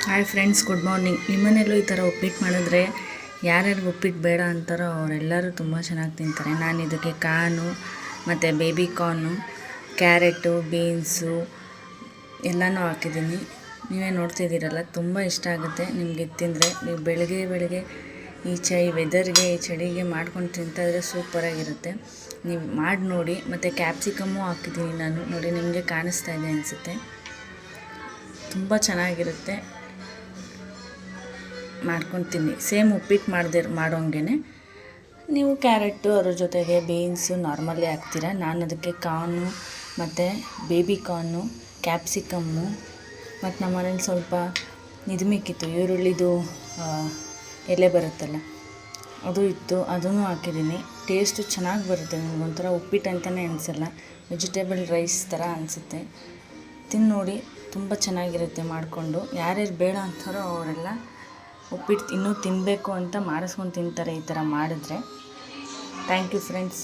Hi friends, good morning. ನಿಮ್ಮನೇಲೂ ಈ ಥರ ಉಪ್ಪಿಟ್ಟು ಮಾಡಿದ್ರೆ ಯಾರ್ಯಾರು ಉಪ್ಪಿಟ್ಟು ಬೇಡ ಅಂತಾರೋ ಅವರೆಲ್ಲರೂ ತುಂಬ ಚೆನ್ನಾಗಿ ತಿಂತಾರೆ. ನಾನು ಇದಕ್ಕೆ ಕಾನು ಮತ್ತು ಬೇಬಿ ಕಾರ್ನು, ಕ್ಯಾರೆಟು, ಬೀನ್ಸು ಎಲ್ಲನೂ ಹಾಕಿದ್ದೀನಿ. ನೀವೇ ನೋಡ್ತಿದ್ದೀರಲ್ಲ, ತುಂಬ ಇಷ್ಟ ಆಗುತ್ತೆ ನಿಮಗೆ ತಿಂದರೆ. ನೀವು ಬೆಳಗ್ಗೆ ಈ ವೆದರ್ಗೆ, ಈ ಚಳಿಗೆ ಮಾಡ್ಕೊಂಡು ತಿಂತಾಯಿದ್ರೆ ಸೂಪರಾಗಿರುತ್ತೆ. ನೀವು ಮಾಡಿ ನೋಡಿ. ಮತ್ತು ಕ್ಯಾಪ್ಸಿಕಮ್ಮು ಹಾಕಿದ್ದೀನಿ ನಾನು, ನೋಡಿ ನಿಮಗೆ ಕಾಣಿಸ್ತಾ ಇದೆ ಅನಿಸುತ್ತೆ. ತುಂಬ ಚೆನ್ನಾಗಿರುತ್ತೆ, ಮಾಡ್ಕೊಂಡು ತಿನ್ನಿ. ಸೇಮ್ ಉಪ್ಪಿಟ್ಟು ಮಾಡೋಂಗೆ ನೀವು ಕ್ಯಾರೆಟು ಅದ್ರ ಜೊತೆಗೆ ಬೀನ್ಸು ನಾರ್ಮಲಿ ಹಾಕ್ತೀರ. ನಾನು ಅದಕ್ಕೆ ಕಾರ್ನು ಮತ್ತು ಬೇಬಿ ಕಾರ್ನು, ಕ್ಯಾಪ್ಸಿಕಮ್ಮು ಮತ್ತು ನಮ್ಮ ಮನೇಲಿ ಸ್ವಲ್ಪ ಮಿಕ್ಕಿತ್ತು, ಈರುಳ್ಳಿದು ಎಲೆ ಬರುತ್ತಲ್ಲ ಅದು ಇತ್ತು, ಅದನ್ನು ಹಾಕಿದ್ದೀನಿ. ಟೇಸ್ಟು ಚೆನ್ನಾಗಿ ಬರುತ್ತೆ, ನಿಮಗೊಂಥರ ಉಪ್ಪಿಟ್ಟು ಅಂತಲೇ ಅನಿಸಲ್ಲ, ವೆಜಿಟೇಬಲ್ ರೈಸ್ ಥರ ಅನಿಸುತ್ತೆ. ತಿಂದು ನೋಡಿ, ತುಂಬ ಚೆನ್ನಾಗಿರುತ್ತೆ ಮಾಡಿಕೊಂಡು. ಯಾರ್ಯಾರು ಬೇಡ ಅಂತಾರೋ ಅವರೆಲ್ಲ ಉಪ್ಪಿಟ್ಟು ಇನ್ನೂ ತಿನ್ನಬೇಕು ಅಂತ ಮಾಡಿಸ್ಕೊಂಡು ತಿಂತಾರೆ ಈ ಥರ ಮಾಡಿದ್ರೆ. Thank you friends.